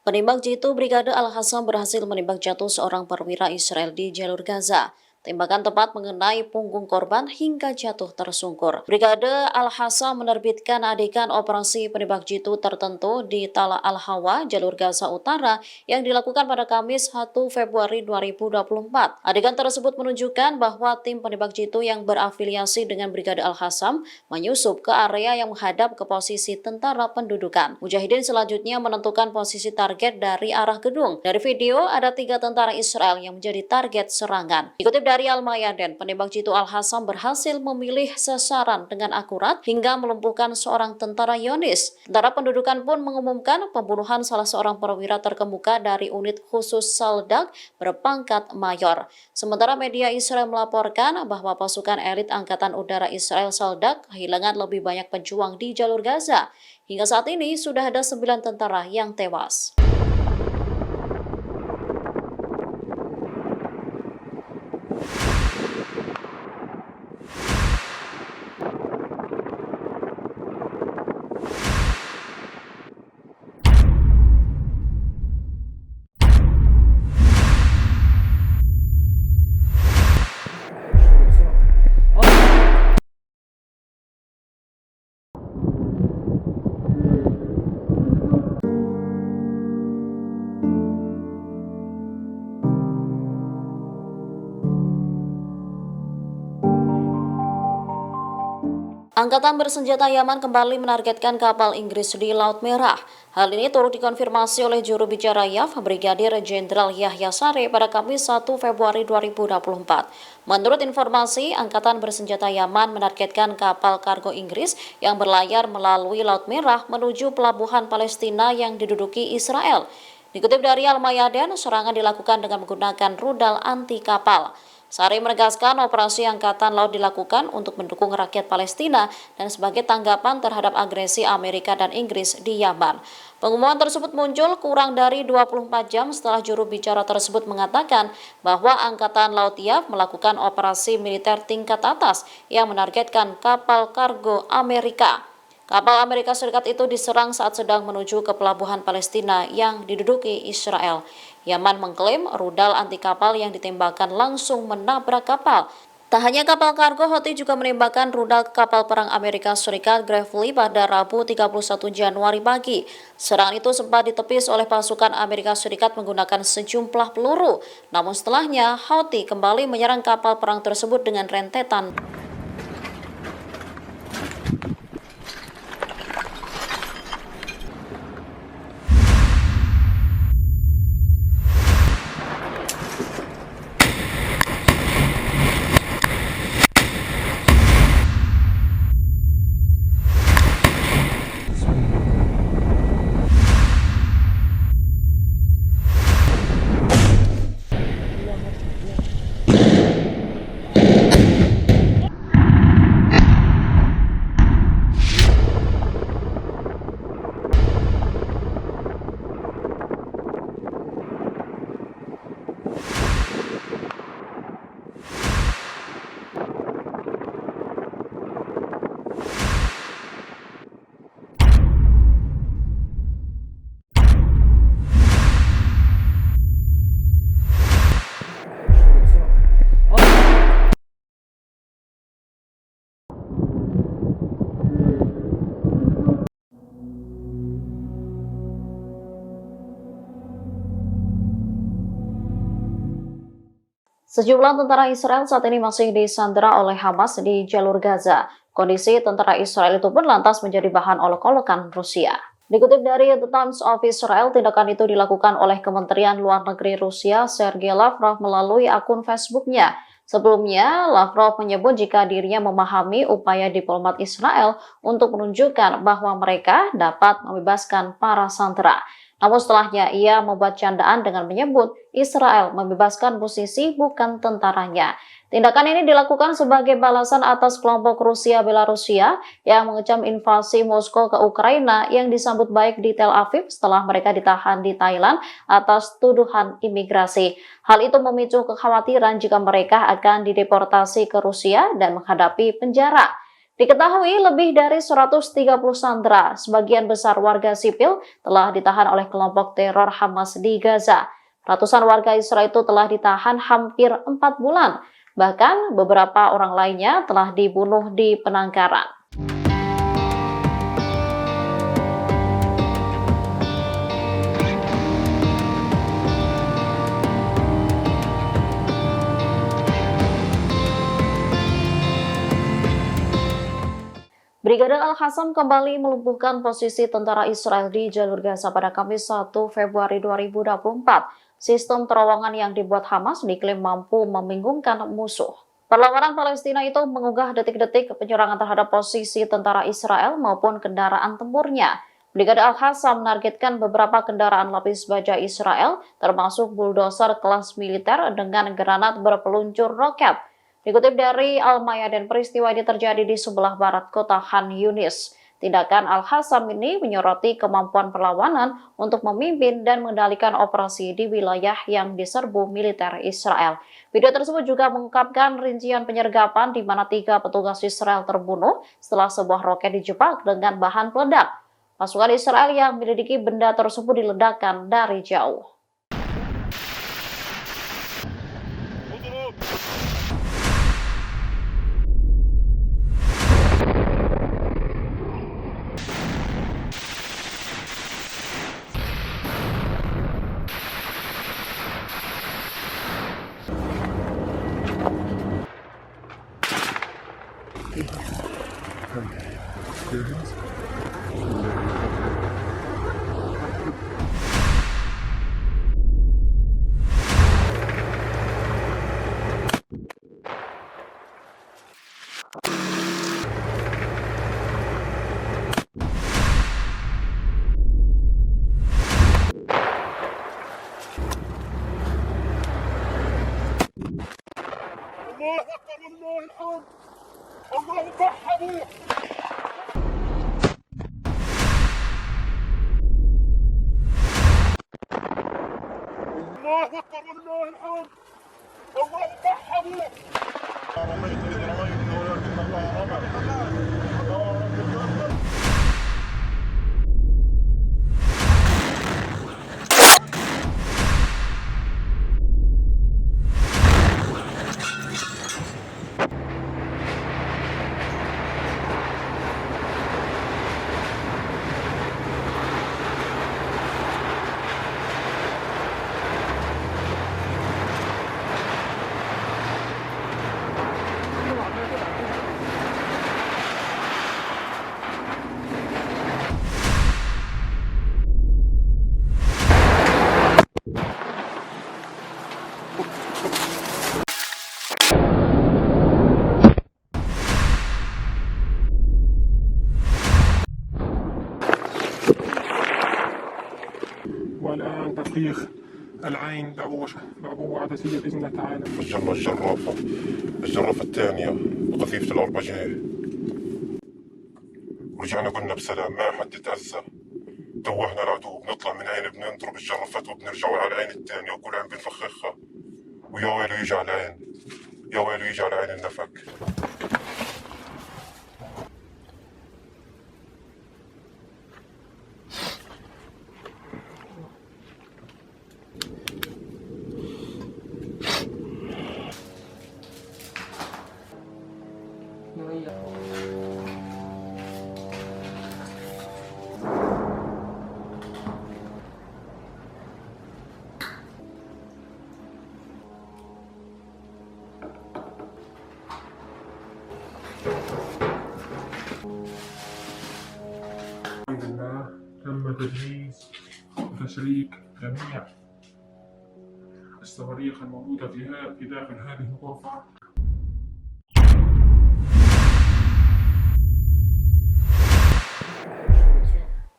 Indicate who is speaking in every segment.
Speaker 1: Penembak jitu Brigade Al-Hassam berhasil menembak jatuh seorang perwira Israel di jalur Gaza. Tembakan tepat mengenai punggung korban hingga jatuh tersungkur. Brigade Al-Hassam menerbitkan adegan operasi penembak jitu tertentu di Tala Al-Hawa, jalur Gaza Utara yang dilakukan pada Kamis 1 Februari 2024. Adegan tersebut menunjukkan bahwa tim penembak jitu yang berafiliasi dengan Brigade Al-Hassam menyusup ke area yang menghadap ke posisi tentara pendudukan. Mujahidin selanjutnya menentukan posisi target dari arah gedung. Dari video, ada 3 tentara Israel yang menjadi target serangan. Dikutip dari Al-Mayaden, penembak jitu Al-Hassam berhasil memilih sasaran dengan akurat hingga melumpuhkan seorang tentara Zionis. Tentara pendudukan pun mengumumkan pembunuhan salah seorang perwira terkemuka dari unit khusus Saldak berpangkat mayor. Sementara media Israel melaporkan bahwa pasukan elit Angkatan Udara Israel Saldak kehilangan lebih banyak pejuang di jalur Gaza. Hingga saat ini sudah ada 9 tentara yang tewas. Angkatan bersenjata Yaman kembali menargetkan kapal Inggris di Laut Merah. Hal ini turut dikonfirmasi oleh juru bicara YAF, Brigadir Jenderal Yahya Sare pada Kamis 1 Februari 2024. Menurut informasi, Angkatan bersenjata Yaman menargetkan kapal kargo Inggris yang berlayar melalui Laut Merah menuju pelabuhan Palestina yang diduduki Israel. Dikutip dari Al-Mayaden, serangan dilakukan dengan menggunakan rudal anti kapal. Sari menegaskan operasi Angkatan Laut dilakukan untuk mendukung rakyat Palestina dan sebagai tanggapan terhadap agresi Amerika dan Inggris di Yaman. Pengumuman tersebut muncul kurang dari 24 jam setelah juru bicara tersebut mengatakan bahwa Angkatan Laut YAF melakukan operasi militer tingkat atas yang menargetkan kapal kargo Amerika. Kapal Amerika Serikat itu diserang saat sedang menuju ke pelabuhan Palestina yang diduduki Israel. Yaman mengklaim rudal anti kapal yang ditembakkan langsung menabrak kapal. Tak hanya kapal kargo, Houthi juga menembakkan rudal kapal perang Amerika Serikat Gravely pada Rabu 31 Januari pagi. Serangan itu sempat ditepis oleh pasukan Amerika Serikat menggunakan sejumlah peluru. Namun setelahnya, Houthi kembali menyerang kapal perang tersebut dengan rentetan Sejumlah tentara Israel saat ini masih disandera oleh Hamas di jalur Gaza. Kondisi tentara Israel itu pun lantas menjadi bahan olok-olokan Rusia. Dikutip dari The Times of Israel, tindakan itu dilakukan oleh Kementerian Luar Negeri Rusia, Sergei Lavrov, melalui akun Facebook-nya. Sebelumnya, Lavrov menyebut jika dirinya memahami upaya diplomat Israel untuk menunjukkan bahwa mereka dapat membebaskan para sandera. Namun setelahnya ia membuat candaan dengan menyebut Israel membebaskan musisi bukan tentaranya. Tindakan ini dilakukan sebagai balasan atas kelompok Rusia Belarusia yang mengecam invasi Moskow ke Ukraina yang disambut baik di Tel Aviv setelah mereka ditahan di Thailand atas tuduhan imigrasi. Hal itu memicu kekhawatiran jika mereka akan dideportasi ke Rusia dan menghadapi penjara. Diketahui lebih dari 130 sandera, sebagian besar warga sipil, telah ditahan oleh kelompok teror Hamas di Gaza. Ratusan warga Israel itu telah ditahan hampir 4 bulan. Bahkan beberapa orang lainnya telah dibunuh di penangkaran. Brigade Al-Qassam kembali melumpuhkan posisi tentara Israel di jalur Gaza pada Kamis 1 Februari 2024. Sistem terowongan yang dibuat Hamas diklaim mampu membingungkan musuh. Perlawanan Palestina itu mengunggah detik-detik penyerangan terhadap posisi tentara Israel maupun kendaraan tempurnya. Brigade Al-Qassam menargetkan beberapa kendaraan lapis baja Israel, termasuk buldoser kelas militer dengan granat berpeluncur roket. Dikutip dari Al-Mayadin, peristiwa ini terjadi di sebelah barat kota Khan Yunis. Tindakan Al-Qassam ini menyoroti kemampuan perlawanan untuk memimpin dan mengendalikan operasi di wilayah yang diserbu militer Israel. Video tersebut juga mengungkapkan rincian penyergapan di mana 3 petugas Israel terbunuh setelah sebuah roket dijebak dengan bahan peledak. Pasukan Israel yang menyelidiki benda tersebut diledakkan dari jauh.
Speaker 2: الله اكبر والله الحمد. الله اكبر. الله اكبر والله الحمد. الله اكبر. رميت اذ رميت ولكن الله رمى. والآن تفريغ العين بعبوة عدسية بإذن الله تعالى.
Speaker 3: الجرافة الثانية بقذيفة الأربجة. ورجعنا قلنا بسلام، ما حد تأذى. توهنا العدو، بنطلع من عين بنضرب الجرافات وبنرجع على العين الثانية وكل عين بنفخخها. ويا ويله يجي على العين، يا ويله يجي على عين النفق.
Speaker 2: الحمد لله تم تجهيز وتشريك جميع الصواريخ الموجودة في داخل هذه الغرفة.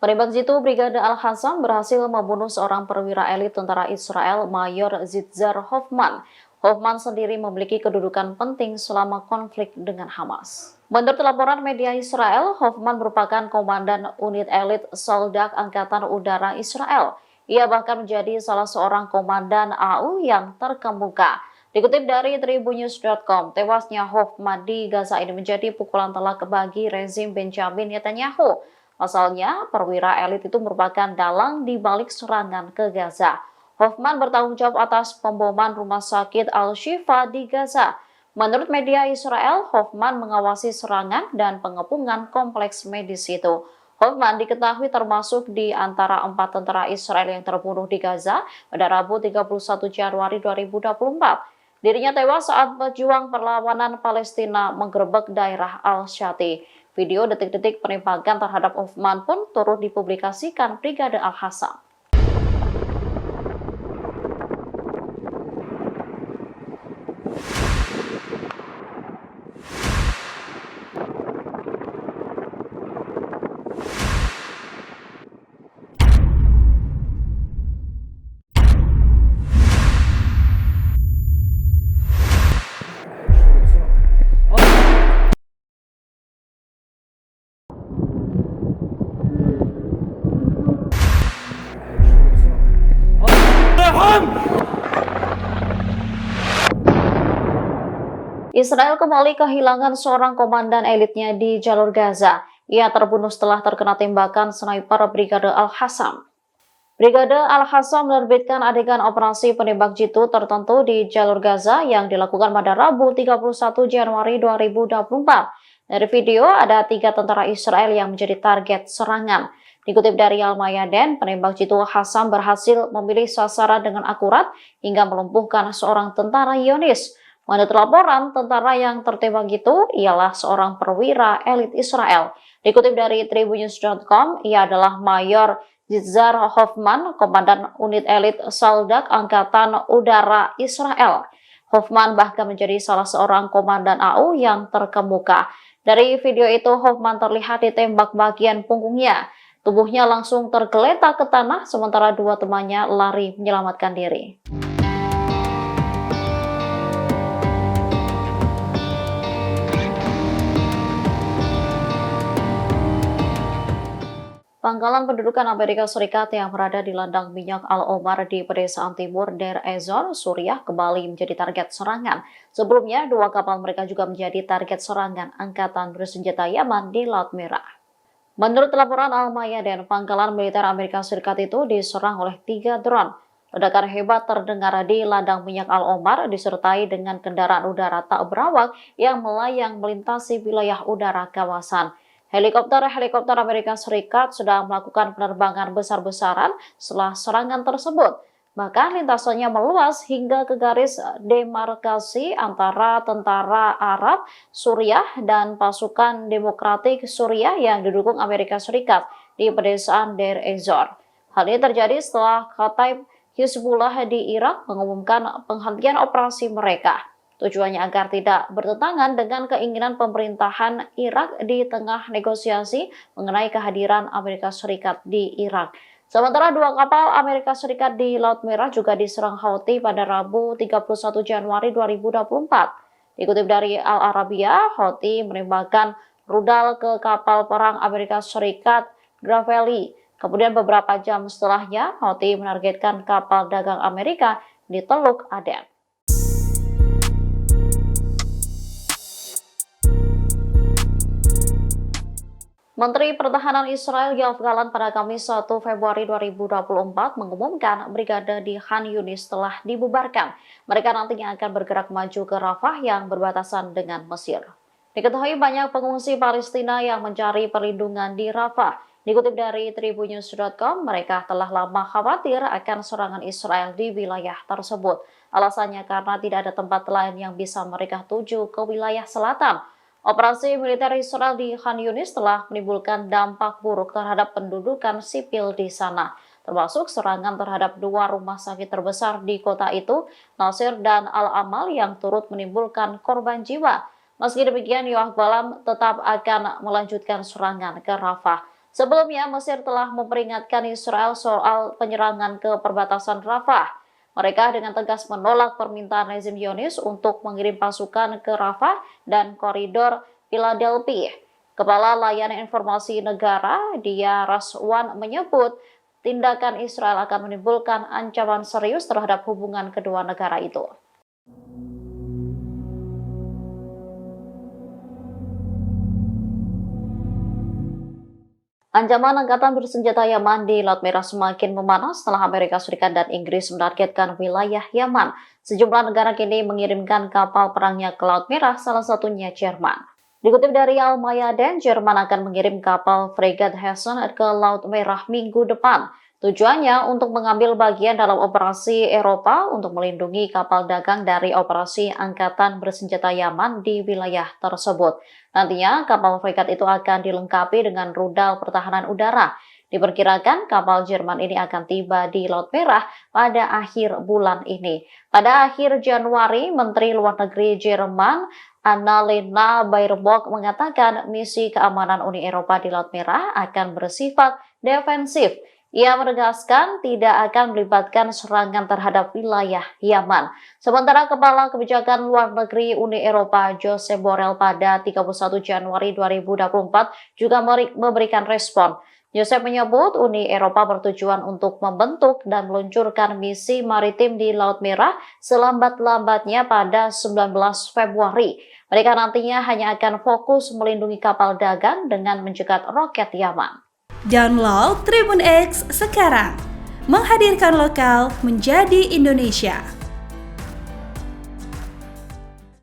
Speaker 1: Penembak jitu Brigade Al-Qassam berhasil membunuh seorang perwira elit tentara Israel, Mayor Zitzar Hoffman. Hoffman sendiri memiliki kedudukan penting selama konflik dengan Hamas. Menurut laporan media Israel, Hoffman merupakan komandan unit elit Soldak Angkatan Udara Israel. Ia bahkan menjadi salah seorang komandan AU yang terkemuka. Dikutip dari tribunnews.com, tewasnya Hoffman di Gaza ini menjadi pukulan telak bagi rezim Benjamin Netanyahu. Pasalnya, perwira elit itu merupakan dalang di balik serangan ke Gaza. Hoffman bertanggung jawab atas pemboman rumah sakit Al-Shifa di Gaza. Menurut media Israel, Hoffman mengawasi serangan dan pengepungan kompleks medis itu. Hoffman diketahui termasuk di antara 4 tentara Israel yang terbunuh di Gaza pada Rabu 31 Januari 2024. Dirinya tewas saat pejuang perlawanan Palestina menggerebek daerah Al-Shati. Video detik-detik penembakan terhadap Hoffman pun turut dipublikasikan Brigade Al-Hassam. Israel kembali kehilangan seorang komandan elitnya di jalur Gaza. Ia terbunuh setelah terkena tembakan sniper Brigade Al-Hassam. Brigade Al-Hassam menerbitkan adegan operasi penembak jitu tertentu di jalur Gaza yang dilakukan pada Rabu 31 Januari 2024. Dari video, ada 3 tentara Israel yang menjadi target serangan. Dikutip dari Al-Mayadin, penembak jitu Hassam berhasil memilih sasaran dengan akurat hingga melumpuhkan seorang tentara Zionis. Menurut laporan, tentara yang tertembak itu ialah seorang perwira elit Israel. Dikutip dari tribunnews.com, ia adalah Mayor Yitzhar Hoffman, komandan unit elit Saldak Angkatan Udara Israel. Hoffman bahkan menjadi salah seorang komandan AU yang terkemuka. Dari video itu, Hoffman terlihat ditembak bagian punggungnya. Tubuhnya langsung tergeletak ke tanah, sementara 2 temannya lari menyelamatkan diri. Pangkalan pendudukan Amerika Serikat yang berada di ladang minyak Al-Omar di pedesaan timur Deir ez-Zor, Suriah kembali menjadi target serangan. Sebelumnya, 2 kapal mereka juga menjadi target serangan angkatan bersenjata Yaman di Laut Merah. Menurut laporan Al-Mayadin, pangkalan militer Amerika Serikat itu diserang oleh 3 drone. Ledakan hebat terdengar di ladang minyak Al-Omar disertai dengan kendaraan udara tak berawak yang melayang melintasi wilayah udara kawasan. Helikopter Amerika Serikat sedang melakukan penerbangan besar-besaran setelah serangan tersebut. Bahkan lintasannya meluas hingga ke garis demarkasi antara tentara Arab Suriah dan pasukan Demokratik Suriah yang didukung Amerika Serikat di pedesaan Deir ez-Zor. Hal ini terjadi setelah Kataib Hizbullah di Irak mengumumkan penghentian operasi mereka. Tujuannya agar tidak bertentangan dengan keinginan pemerintahan Irak di tengah negosiasi mengenai kehadiran Amerika Serikat di Irak. Sementara 2 kapal Amerika Serikat di Laut Merah juga diserang Houthi pada Rabu 31 Januari 2024. Dikutip dari Al Arabiya, Houthi menembakkan rudal ke kapal perang Amerika Serikat Gravely. Kemudian beberapa jam setelahnya, Houthi menargetkan kapal dagang Amerika di Teluk Aden. Menteri Pertahanan Israel Yoav Gallant pada Kamis 1 Februari 2024 mengumumkan brigade di Khan Yunis telah dibubarkan. Mereka nantinya akan bergerak maju ke Rafah yang berbatasan dengan Mesir. Diketahui banyak pengungsi Palestina yang mencari perlindungan di Rafah. Dikutip dari tribunnews.com, mereka telah lama khawatir akan serangan Israel di wilayah tersebut. Alasannya karena tidak ada tempat lain yang bisa mereka tuju ke wilayah selatan. Operasi militer Israel di Khan Yunis telah menimbulkan dampak buruk terhadap pendudukan sipil di sana, termasuk serangan terhadap 2 rumah sakit terbesar di kota itu, Nasir dan Al-Amal, yang turut menimbulkan korban jiwa. Meski demikian, Yoav Gallant tetap akan melanjutkan serangan ke Rafah. Sebelumnya, Mesir telah memperingatkan Israel soal penyerangan ke perbatasan Rafah. Mereka dengan tegas menolak permintaan rezim Zionis untuk mengirim pasukan ke Rafah dan koridor Philadelphia. Kepala Layanan Informasi Negara, Dia Raswan, menyebut tindakan Israel akan menimbulkan ancaman serius terhadap hubungan kedua negara itu. Ancaman angkatan bersenjata Yaman di Laut Merah semakin memanas setelah Amerika Serikat dan Inggris menargetkan wilayah Yaman. Sejumlah negara kini mengirimkan kapal perangnya ke Laut Merah, salah satunya Jerman. Dikutip dari Al-Mayadeen, Jerman akan mengirim kapal fregat Hessen ke Laut Merah minggu depan. Tujuannya untuk mengambil bagian dalam operasi Eropa untuk melindungi kapal dagang dari operasi angkatan bersenjata Yaman di wilayah tersebut. Nantinya kapal fregat itu akan dilengkapi dengan rudal pertahanan udara. Diperkirakan kapal Jerman ini akan tiba di Laut Merah pada akhir bulan ini. Pada akhir Januari, Menteri Luar Negeri Jerman Annalena Baerbock mengatakan misi keamanan Uni Eropa di Laut Merah akan bersifat defensif. Ia menegaskan tidak akan melibatkan serangan terhadap wilayah Yaman. Sementara Kepala Kebijakan Luar Negeri Uni Eropa Josep Borrell pada 31 Januari 2024 juga memberikan respon. Josep menyebut Uni Eropa bertujuan untuk membentuk dan meluncurkan misi maritim di Laut Merah selambat-lambatnya pada 19 Februari. Mereka nantinya hanya akan fokus melindungi kapal dagang dengan mencegat roket Yaman.
Speaker 4: Download Tribun X sekarang, menghadirkan lokal menjadi Indonesia.